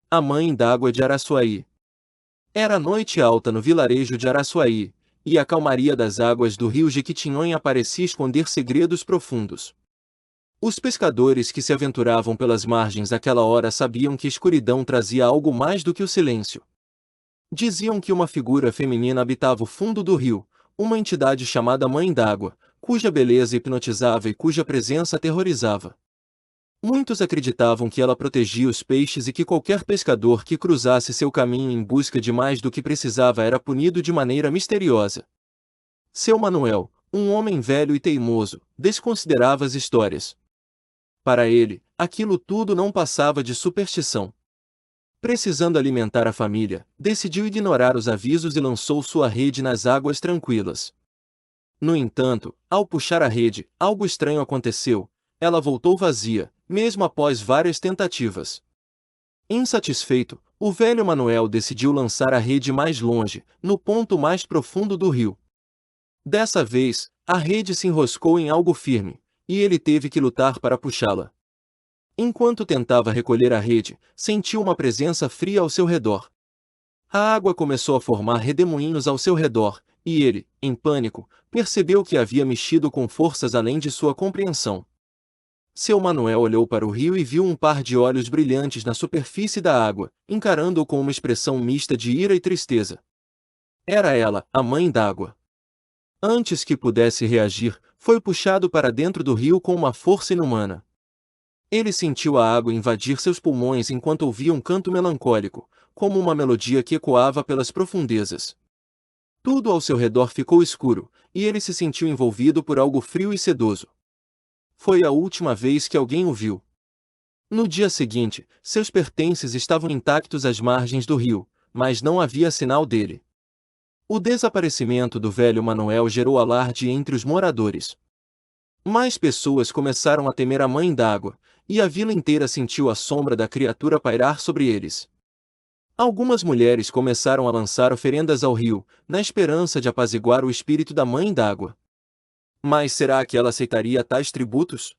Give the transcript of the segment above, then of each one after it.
a mãe d'água de Araçuaí. Era noite alta no vilarejo de Araçuaí, e a calmaria das águas do rio Jequitinhonha parecia esconder segredos profundos. Os pescadores que se aventuravam pelas margens àquela hora sabiam que a escuridão trazia algo mais do que o silêncio. Diziam que uma figura feminina habitava o fundo do rio, uma entidade chamada Mãe d'Água, cuja beleza hipnotizava e cuja presença aterrorizava. Muitos acreditavam que ela protegia os peixes e que qualquer pescador que cruzasse seu caminho em busca de mais do que precisava era punido de maneira misteriosa. Seu Manuel, um homem velho e teimoso, desconsiderava as histórias. Para ele, aquilo tudo não passava de superstição. Precisando alimentar a família, decidiu ignorar os avisos e lançou sua rede nas águas tranquilas. No entanto, ao puxar a rede, algo estranho aconteceu. Ela voltou vazia, mesmo após várias tentativas. Insatisfeito, o velho Manuel decidiu lançar a rede mais longe, no ponto mais profundo do rio. Dessa vez, a rede se enroscou em algo firme, e ele teve que lutar para puxá-la. Enquanto tentava recolher a rede, sentiu uma presença fria ao seu redor. A água começou a formar redemoinhos ao seu redor, e ele, em pânico, percebeu que havia mexido com forças além de sua compreensão. Seu Manuel olhou para o rio e viu um par de olhos brilhantes na superfície da água, encarando-o com uma expressão mista de ira e tristeza. Era ela, a mãe d'água. Antes que pudesse reagir, foi puxado para dentro do rio com uma força inumana. Ele sentiu a água invadir seus pulmões enquanto ouvia um canto melancólico, como uma melodia que ecoava pelas profundezas. Tudo ao seu redor ficou escuro, e ele se sentiu envolvido por algo frio e sedoso. Foi a última vez que alguém o viu. No dia seguinte, seus pertences estavam intactos às margens do rio, mas não havia sinal dele. O desaparecimento do velho Manuel gerou alarde entre os moradores. Mais pessoas começaram a temer a mãe d'água, e a vila inteira sentiu a sombra da criatura pairar sobre eles. Algumas mulheres começaram a lançar oferendas ao rio, na esperança de apaziguar o espírito da mãe d'água. Mas será que ela aceitaria tais tributos?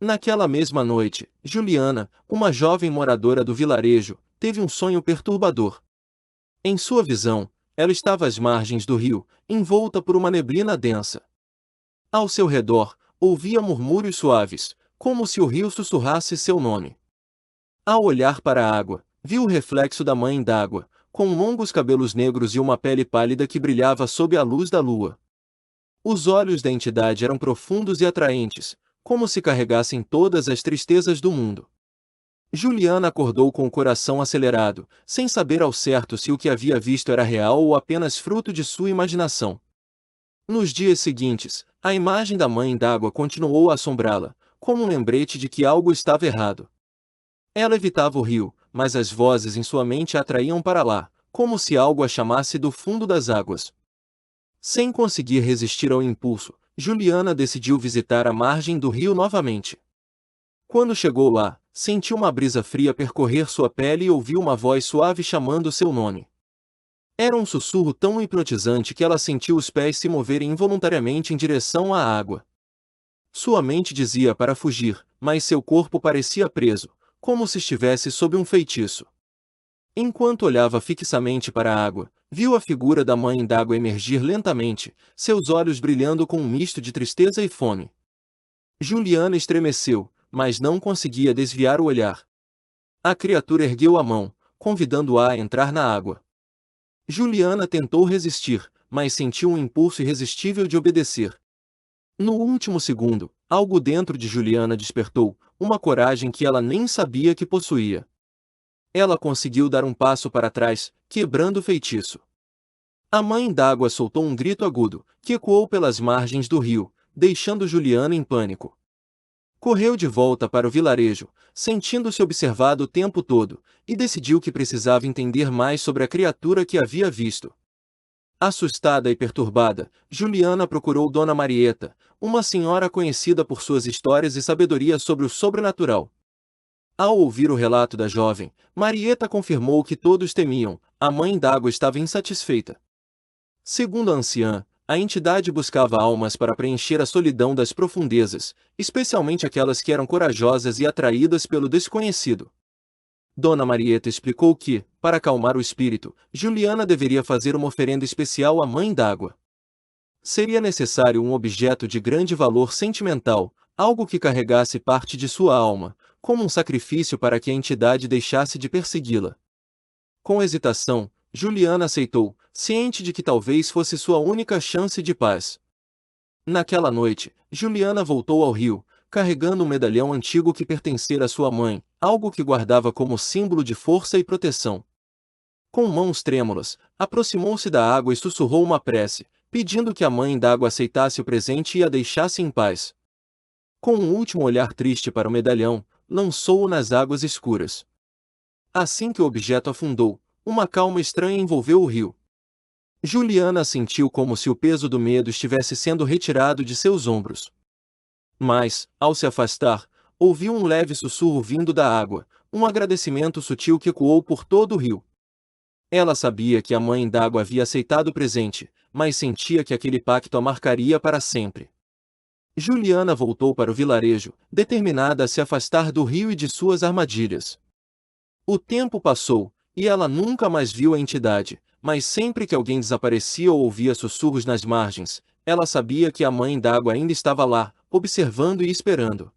Naquela mesma noite, Juliana, uma jovem moradora do vilarejo, teve um sonho perturbador. Em sua visão, ela estava às margens do rio, envolta por uma neblina densa. Ao seu redor, ouvia murmúrios suaves, como se o rio sussurrasse seu nome. Ao olhar para a água, viu o reflexo da mãe d'água, com longos cabelos negros e uma pele pálida que brilhava sob a luz da lua. Os olhos da entidade eram profundos e atraentes, como se carregassem todas as tristezas do mundo. Juliana acordou com o coração acelerado, sem saber ao certo se o que havia visto era real ou apenas fruto de sua imaginação. Nos dias seguintes, a imagem da mãe d'água continuou a assombrá-la, como um lembrete de que algo estava errado. Ela evitava o rio, mas as vozes em sua mente a atraíam para lá, como se algo a chamasse do fundo das águas. Sem conseguir resistir ao impulso, Juliana decidiu visitar a margem do rio novamente. Quando chegou lá, sentiu uma brisa fria percorrer sua pele e ouviu uma voz suave chamando seu nome. Era um sussurro tão hipnotizante que ela sentiu os pés se moverem involuntariamente em direção à água. Sua mente dizia para fugir, mas seu corpo parecia preso, como se estivesse sob um feitiço. Enquanto olhava fixamente para a água, viu a figura da mãe d'água emergir lentamente, seus olhos brilhando com um misto de tristeza e fome. Juliana estremeceu, mas não conseguia desviar o olhar. A criatura ergueu a mão, convidando-a a entrar na água. Juliana tentou resistir, mas sentiu um impulso irresistível de obedecer. No último segundo, algo dentro de Juliana despertou, uma coragem que ela nem sabia que possuía. Ela conseguiu dar um passo para trás, quebrando o feitiço. A mãe d'água soltou um grito agudo, que ecoou pelas margens do rio, deixando Juliana em pânico. Correu de volta para o vilarejo, sentindo-se observado o tempo todo, e decidiu que precisava entender mais sobre a criatura que havia visto. Assustada e perturbada, Juliana procurou Dona Marieta, uma senhora conhecida por suas histórias e sabedoria sobre o sobrenatural. Ao ouvir o relato da jovem, Marieta confirmou o que todos temiam: a mãe d'água estava insatisfeita. Segundo a anciã, a entidade buscava almas para preencher a solidão das profundezas, especialmente aquelas que eram corajosas e atraídas pelo desconhecido. Dona Marieta explicou que, para acalmar o espírito, Juliana deveria fazer uma oferenda especial à Mãe d'Água. Seria necessário um objeto de grande valor sentimental, algo que carregasse parte de sua alma, como um sacrifício para que a entidade deixasse de persegui-la. Com hesitação, Juliana aceitou, ciente de que talvez fosse sua única chance de paz. Naquela noite, Juliana voltou ao rio, carregando um medalhão antigo que pertencera à sua mãe, algo que guardava como símbolo de força e proteção. Com mãos trêmulas, aproximou-se da água e sussurrou uma prece, pedindo que a Mãe d'Água aceitasse o presente e a deixasse em paz. Com um último olhar triste para o medalhão, lançou-o nas águas escuras. Assim que o objeto afundou, uma calma estranha envolveu o rio. Juliana sentiu como se o peso do medo estivesse sendo retirado de seus ombros. Mas, ao se afastar, ouviu um leve sussurro vindo da água, um agradecimento sutil que ecoou por todo o rio. Ela sabia que a Mãe d'Água havia aceitado o presente, mas sentia que aquele pacto a marcaria para sempre. Juliana voltou para o vilarejo, determinada a se afastar do rio e de suas armadilhas. O tempo passou, e ela nunca mais viu a entidade, mas sempre que alguém desaparecia ou ouvia sussurros nas margens, ela sabia que a Mãe d'Água ainda estava lá, observando e esperando.